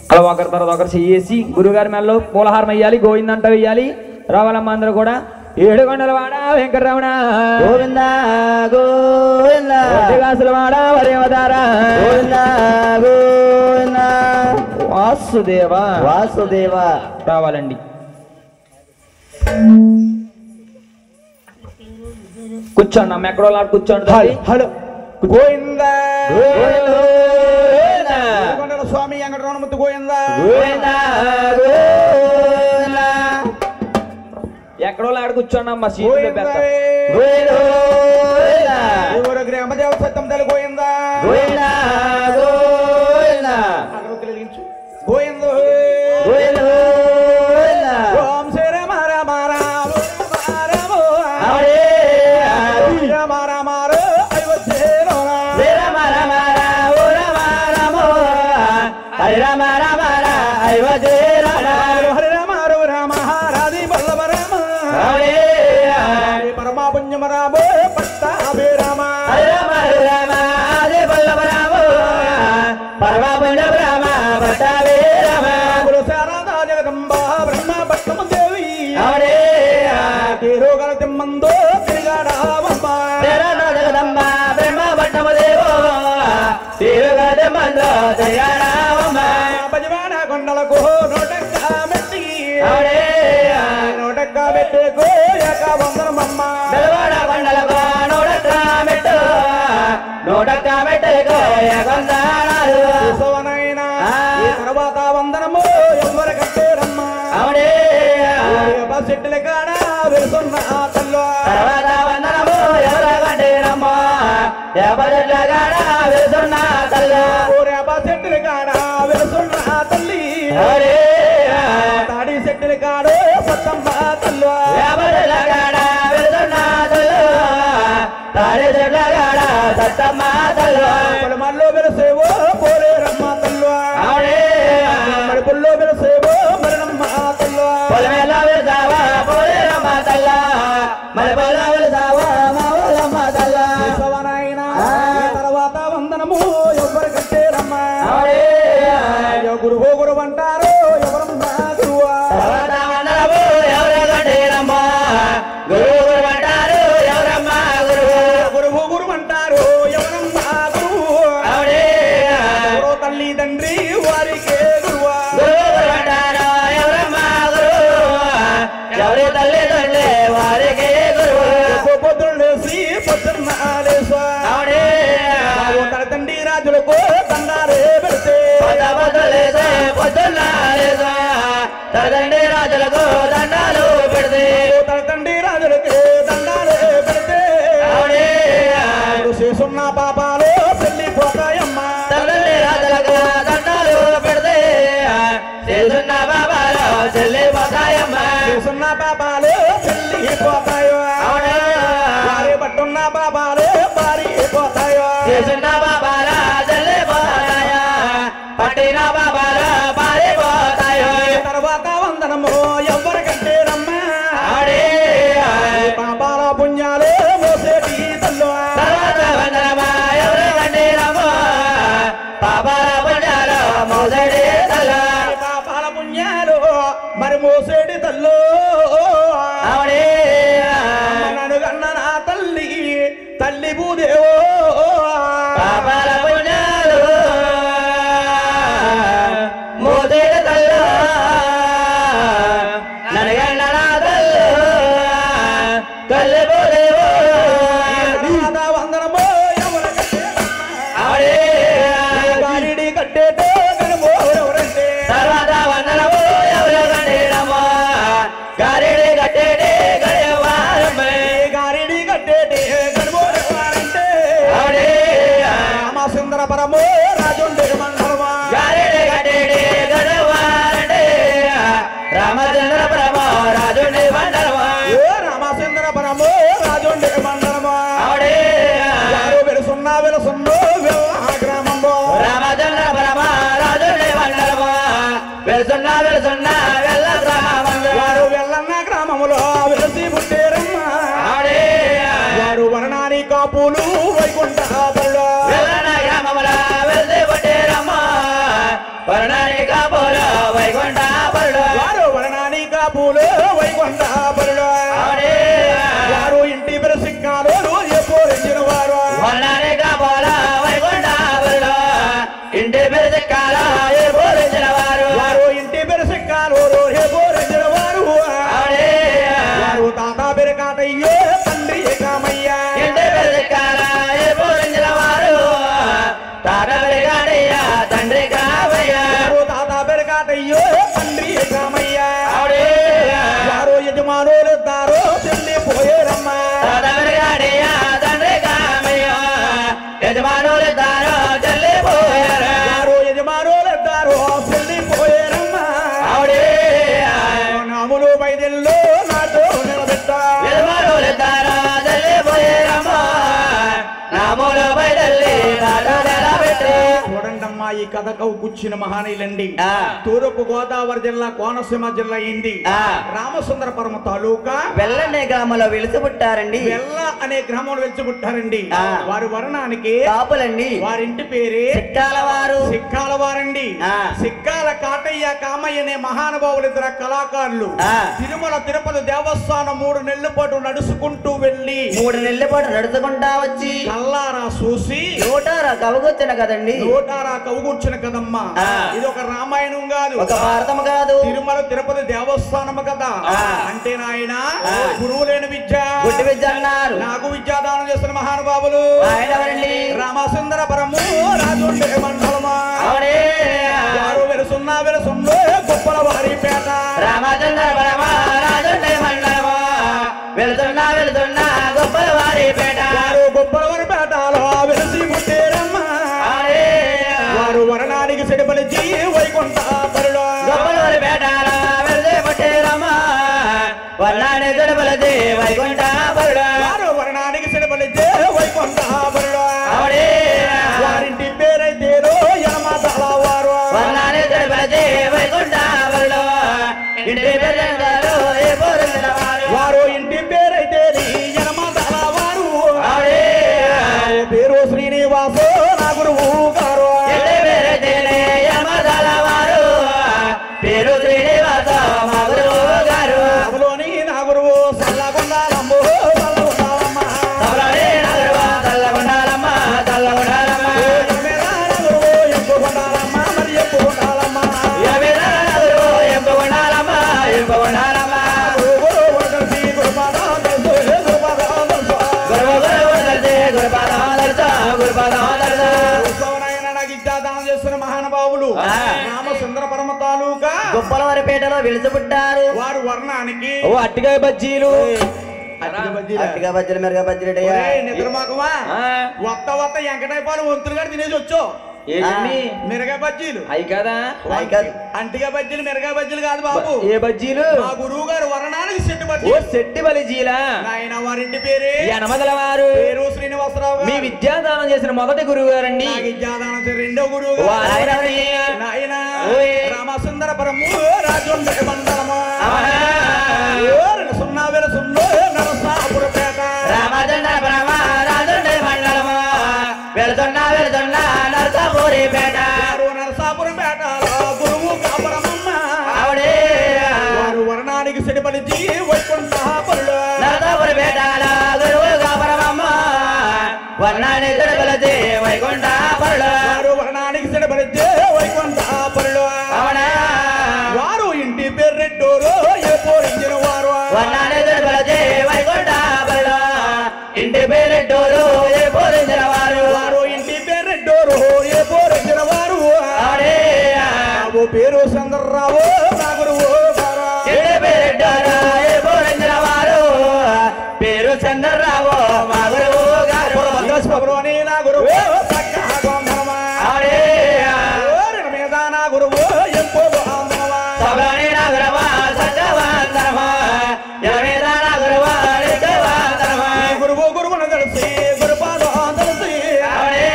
అలా ఒకరి తర్వాత ఒకరు చెయ్యేసి గురుగారి మెల్లో పూలహారం వేయాలి, గోవిందంట వేయాలి. రావాలమ్మ అందరూ కూడా. ఏడుకొండల వాడ వెంకటరమణ గోవింద గోవింద, కాసుల వాడ వరేవదారా గోవింద గోవింద, వాసుదేవ వాసుదేవ. రావాలండి. కూర్చోండి అమ్మ, ఎక్కడో లాడు కూర్చోండి. హలో గోవింద గోవింద స్వామి వెంకటరమణమూర్తి గోవింద గోవింద గోవింద, ఎక్కడో లాడు కూర్చోండి అమ్మ. సీట్లు పెద్ద ఎవరు గ్రామదేవ సత్యం తల్లి గోవింద గోవింద గోవింద గోవింద గోవింద. ఓం శ్రీ రామ రామ రామ రామ రామ హరి రామ రామ అయోధ్య హరి రామ రామ రాధి వల్లభ రామ పరమా పుణ్యమ రామ పట్టాభి రామ హరి రామ రామ ఆది వల్లభ రామ పరమా పుణ్యమ రామ పట్టాభి రామ గురు శారదా జగదంబ బ్రహ్మ పట్టమ దేవి తిరుగల తిమ్మందో తిరుగాడావమ్మ జగదంబ బ్రహ్మ పట్టమ దేవో తిరుగల మందో తిరుగాడావమ్మ భజవాడ కొండలకు నోటక్క మెట్టి నోటక్క మెట్టుకు యక వందనమమ్మ బెలవాడ కొండలకు నోడక్క మెట్టు నోడక్క మెట్టుకు యకొందాడు సోనైనా ఈ తర్వాత వందనము ఎవరు కట్టేరమ్మ అవునే చెట్టుల కాడ వెలుసున్న తల్లు తర్వాత వందనము ఎవరు కట్టేరమ్మ ఎవరిట్ల కాడ వెలుసున్న తల్లు చెట్టుల కాడ వెలుసున్న తల్లి తాడి చెట్టుల కాడ సత్తమ్మ తల్లు ఎవరిట్ల కాడ వెలుసున్న తల్లు తాడి చెట్ల కాడ సత్తమ్మ తల్లు మళ్ళీ వెలుసేవో పోలేరమ్మ తల్లు అవునే మడుపుల్లో వెలుసేవో మరణమ్మ తల్లు పొలమేలా వెళ్తావా పోలేరమ్మ తల్ల మరి పొల వెళ్తావా మా ఊరమ్మ తల్ల సవనైనా తర్వాత వందనము ఎవరు కట్టేరమ్మ గురువు గురువు అంటారు ఎవరమ్మా గురువా తర్వాత వందనము ఎవరు కట్టేరమ్మా గురువు అంటారు ఎవరమ్మా గురువు గురువు గురువు అంటారు ఎవరమ్మా గురువు అవునే ఎవరో తల్లి తండ్రి వారికే గురువా గురువు అంటారు ఎవరమ్మా గురువు ఎవరి తల్లి తండ్రి వారికి గురువు పొద్దులేసి పొద్దున్న అవునే తన తండ్రి రాజులకు దండాలే పెడితే పొద్దులేసే పొద్దున్న తల్లి రాజులకు దండాలు పెడితే తన తండ్రి రాజులకు దండాలే పెడితే అవునే చేసున్న పాపాలు చెల్లిపోతాయమ్మా తల్లి రాజులకు దండాలు పెడితే చేస్తున్న బాబాలు చెల్లిపోతాయమ్మా చేసున్న పాపాలు చెల్లిపోతాయో అవునా వారి పట్టున్న పాపాలు పారిపోతాయో చేస్తున్న బాబాల చెల్లిపోతాయా పట్టిన బాబాల పారిపోతాయో తర్వాత వందనము ఎవరికంటే రమ్మా ఆడే పాపాల పుణ్యాలు మోసేటి తల్లు తర్వాత వందనమా ఎవరు కండిరమ్మో పాపాల పుణ్యాలు మోసడి తల్ల పాపాల పుణ్యాలు మరి మోసేటి తల్లు ఆడే నన్ను కన్న నా తల్లి తల్లి భూదేవో పాపాల పుణ్యాలు మోసడి తల్ల ననగండ నా తల్లు తల్లి పోదేవో తర్వాత వందనము ఎవరికంటే ఆడే గారిడి కట్టేటో కనుమో ఎవరంటే తర్వాత వందనము ఎవరు కండిరమ్మో గారిడి కట్టేటి గడివారమ్మే గారిడి కట్టేటి కనుమో ఎవరంటే ఆడే రామసుందర పరమో రాజుండే మండలమా గారిడి కట్టేటి గడివారంటే రామచంద్ర ప్రభ రాజుని మండలమా రామచంద్ర పరమో రాజుండే మండలమా ఆడే యారు వెలుసున్నా గ్రామంలో రామచంద్ర ప్రభ రాజుని మండలమా వెళ్తున్నా వెళ్ళ గ్రామంలో వారు వెళ్ళన్న గ్రామములో వెలిసి పుట్టేరమ్మ ఆడే వారు వర్ణాని కాపులు వైకుంఠాపుల్లో వెళ్ళన గ్రామముల వెళ్తే పట్టేరమ్మా వర్ణాని కాపు ఇంటి పేరు చెక్కాల ఏ పూరించిన వారు వారు ఇంటి పేరు చెక్కాలు ఏ పూరించిన వారు వారు తాత పేరు కాటయ్యో తండ్రి కామయ్య ఇంటి పేరు చెక్కాల ఏ పూరించిన వారు తాత పేరు కాటయ్య తండ్రి కామయ్య వారు తాత పేరు కాటయ్యో తండ్రి కామయ్య వారు యజమానులు ఇద్దరు చెల్లిపోయారమ్మ తాత పేరు కాటయ్య తండ్రి కామయ్య యజమానులు ఇద్దరు చెల్లిపోయారు వారు యజమానులు ఇద్దరు చెల్లిపోయారమ్మ నాములు బయదెల్లో నాతో నిలబెట్ట యజమానులు ఇద్దరు చెల్లిపోయారమ్మ నాములు బయదెల్లి నాతో నిలబెట్టి చూడండమ్మా ఈ కథకు కూర్చిన మహానీయులండి తూర్పు గోదావరి జిల్లా కోనసీమ జిల్లా అయింది రామసుందరపురం తాలూకా వెల్ల అనే గ్రామంలో వెలిసిపుట్టారండి వెల్ల అనే గ్రామంలో వెలిచిపుట్టారండి వారి వర్ణానికి కాపులండి వారింటి పేరే సిక్కాల వారు సిక్కాల వారండి సిక్కాల కాటయ్య కామయ్య అనే మహానుభావులు ఇద్దరు కళాకారులు తిరుమల తిరుపతి దేవస్థానం 3 నెలల పాటు నడుచుకుంటూ వెళ్ళి 3 నెలల పాటు నడుచుకుంటా వచ్చి కల్లారా చూసి నోటారా కవగొచ్చిన కదండి నోటారా కవుగూర్చిన కదమ్మా ఇది ఒక రామాయణం కాదు ఒక భారతం కాదు తిరుమల తిరుపతి దేవస్థానం కదా అంటే నాయన గురువు లేని విద్య గుడ్డి విద్య అన్నారు నాకు విద్యాదానం చేస్తున్న మహానుభావులు ఆయన ఎవరండి రామసుందరపురము రాజుండే మండలమా అవునే వారు వెలుసున్నా గొప్పల వారి పేట రామచంద్రపురమ రాజుండే మండలమా వెళుతున్నా గొప్పల వారి పేట వారు గొప్పల వారి పేటలో వెలిసి పుట్టారమ్మా వారు వరణానికి సెడిపలిచి వైకుంఠ పరులో గొప్పల వారి పేటలో వెళుతూ పుట్టారమ్మా వర్ణాన్ని చెడపలది వైకుంఠ పరుడు వారు వరణానికి సెడిపలిచి వైకుంఠ పరులో అవునే వారింటి పేరైతేరో యమదల వారు వర్ణాన్ని చెడపలది వైకుంఠ పరుడు ఇంటి పేరు ఏ పూరించిన వారు వారు ఇంటి పేరైతే యమదల వారు అవునే పేరు శ్రీనివాస నా గురువు గారు ఇంటి పేరైతేనే యమదల వారు పేరు శ్రీనివాస మా గురువు గారు అందులోని నా గురువు సల్లగుండాలమ్మో సల్లగుండాలమ్మ సభలోనే నా గురువు చల్లగుండాలమ్మ చల్లగుండాలమ్మ గురువు ఎక్కుగుండాలమ్మ మరి ఎక్కుగుండాలమ్మ యమిరా నా గురువు ఎంపుగుండాలమ్మ ఎంపుగుండాలమ్మ గురువు కలిసి గురుపాదం తెలుసు గురుపాదం తెలుసు గురువు గురువు తెలిసి గురుపాదం తెలుసు గురుపాదం తెలుసు ఉత్సవనైన నాకు ఇద్దాదానం చేస్తున్న మహానుభావులు రామసుందరపురం తాలూకా గొప్పలవారిపేటలో వెలిసిపుట్టారు వారు వర్ణానికి ఓ అట్టికాయ బజ్జీలు అట్టిగా బజ్జీలు మెరుగా బజ్జీలు నిద్రమాకమా వత్త వెంకటైపాలు వంతులు గారు తినేసి వచ్చో ఏంటండి మిరగా బజ్జీలు అయి కదా అంటిగా బజ్జీలు మిరగా బజ్జీలు కాదు బాబు ఏ బజ్జీలు మా గురువు గారు వర్ణానికి సెట్టు ఓ బజ్జీలు శెట్టి బలిజీలా నాయన వారింటి పేరే యనమదల వారు పేరు శ్రీనివాసరావు మీ గారు విద్యాదానం చేసిన మొదటి గురువు గారండి నాకు విద్యాదానం చేసిన రెండో గురువు ఓ గారు ఆయన ఎవరండి? నాయన ఓయ్. రామసుందరపురము రాజుండే మండలము అవునా? సున్నా వేల సున్నా నరసాపురపేట రామచంద్రపురమ రాజుండే మండలము వెళుతున్నా నరసాపూరిపేట వారు నరసాపురపేట గురువు కాపురమమ్మ ఆవిడే వారు వర్ణానికి సెడిపలిచి వైకుంఠ పరులు నరసాపూరిపేటలో గురువు కాపురమమ్మ వర్ణాన్ని చెడపలది వైకుంఠ పరుడు వారు వర్ణానికి సెడిపలిచి వైకుంఠ పరులు అవునా వారు ఇంటి పేరు రెడ్డోరు ఏ పోరించిన వారు వర్ణాన్ని చెడపలది వైకుంఠ పరుడు ఇంటి పేరెట్టూరు ఏ పూరించిన వారు వారు ఇంటి పేరు రెడ్డోరు ఏ పోరించిన వారు ఆవిడే బాబు పేరు చంద్రరావు నా గురువు గారు ఇంటి పేరెట్టూరు ఏ పూరించిన వారు పేరు చంద్రరావు మా గురువు గారు భద్రస్పబులోని నా గురువు చక్కగా గోంధరమా ఆవిడే ఓరిన మీద నా గురువు ఎంపో గోంధరమా సభలోని నా గురువ సత్యవంతరమా ఎవరిదా నా గురువ నిత్యవంతరమా గురువును తెలిసి గురుపాదం తెలిసి ఆవిడే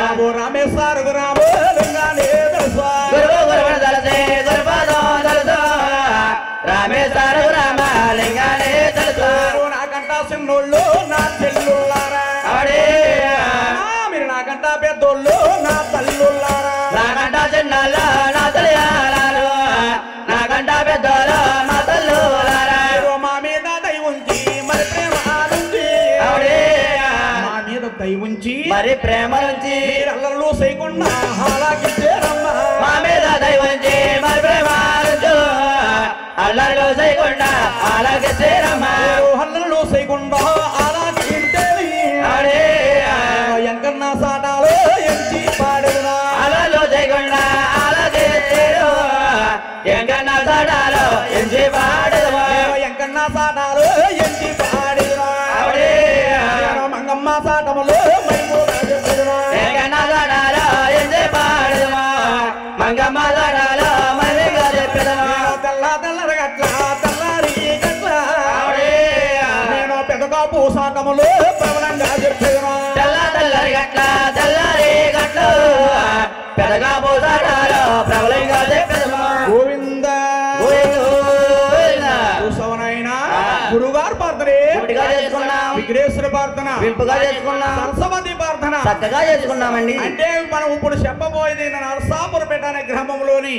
బాబు రామేశ్వర గురాము లింగాన్ని తెలుసా గురువును తెలిసి గురుపాదం తెలుసు రామేశ్వర రామలింగాన్ని తెలుసు నాకంట చిన్నోళ్ళు నా చెల్లుళ్ళారా ఆవిడే మీరు నాకంట పెద్దోళ్ళు నా తల్లుళ్ళారా నాకంట చిన్నాళ్ళు నా తల్లియాలు నాకంట పెద్దోళ్ళు నా తల్లులారా మా మీద దయ ఉంచి మరి ప్రేమ నుంచి ఆవిడే మా మీద దయ ఉంచి మరి ప్రేమ నుంచి మీరల్లరూ సైకు చేయకుండా ఆలాగించేరమ్మా మా మీద దైవంచి మరి ప్రేమాలు అల్లరిలో చేయకుండా ఆలాగించేరమ్మా హల్లలో చేయకుండా ఆలాగించేది ఎంకన్నా సాటాలో ఎంచి పాడేనా అల్లరిలో చేయకుండా ఆలాగించేరు ఎంకన్నా సాటాలో ఎంచి పాడేవా ఎంకన్నా సాటాలో ఎంచి పాడేనా మంగమ్మ సాటములో ఎంకన్నా సాటాలో ఎంచి పాడేవా మంగమ్మ సాటాలో మరిగా చెప్పేదమా తెల్ల తెల్లరి గట్ల తెల్లారి గట్ల నేను పెదగా పూసాటములో ప్రబలంగా చెప్పేదనా తెల్ల తెల్లరి గట్ల తెల్లరి గట్లు పెదగా పోసాటాలో ప్రబలంగా చెప్పేదమా గోవింద చూసవనైనా గురుగారు ప్రార్థనే విఘ్నేశ్వర ప్రార్థన వింపుగా చేసుకున్నాం సరస్వతి ప్రార్థన చక్కగా చేసుకున్నామండి అంటే మనం ఇప్పుడు చెప్పబోయేది నరసాపురపేట అనే గ్రామంలోని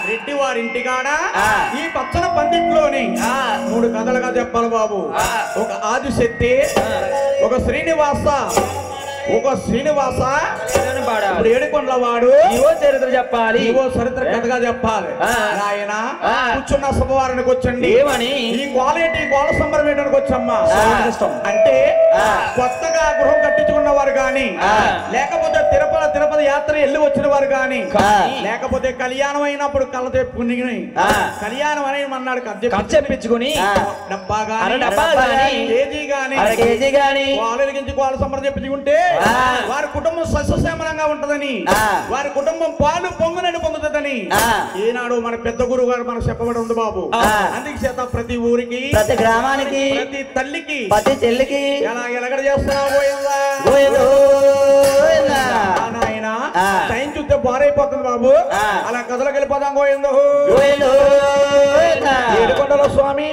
రెడ్డి వారి ఇంటికాడ ఈ పచ్చన పందిట్లోని 3 కథలుగా చెప్పాలి బాబు ఒక ఆదిశక్తి ఒక శ్రీనివాస ఇప్పుడు ఏడుకొండల వాడు ఇవో చరిత్ర చెప్పాలి ఇవో చరిత్ర కథగా చెప్పాలి ఆయన కూర్చున్న శుభవారానికి వచ్చండి ఏమని ఈ క్వాలిటీ గోళ సంబరమేయడానికి వచ్చమ్మా అంటే కొత్తగా గృహం కట్టించుకున్న వారు గాని లేకపోతే తిరుపతి యాత్ర వెళ్ళి వచ్చిన వారు గాని లేకపోతే కళ్యాణం అయినప్పుడు కళ్ళ తెప్పుకుని కళ్యాణం అని అన్నాడు ఖర్చు చెప్పించుకుని డబ్బా డబ్బా గాని కేజీ గాని వాళ్ళకి గోళ సంబరం చెప్పించుకుంటే వారి కుటుంబం సస్యశ్యామలంగా ఉంటదని వారి కుటుంబం పాలు పొంగునని పొందుతుందని ఈనాడు మన పెద్ద గురువు గారు మనకు చెప్పబడి ఉంది బాబు అందుకే చేత ప్రతి ఊరికి ప్రతి గ్రామానికి ప్రతి తల్లికి ప్రతి చెల్లికి ఎలాగ చేస్తున్నావు ఆయన టైం చూస్తే బారైపోతుంది బాబు అలా కథలోకి వెళ్ళిపోదాం గోయిందో ఏడుకొండల స్వామి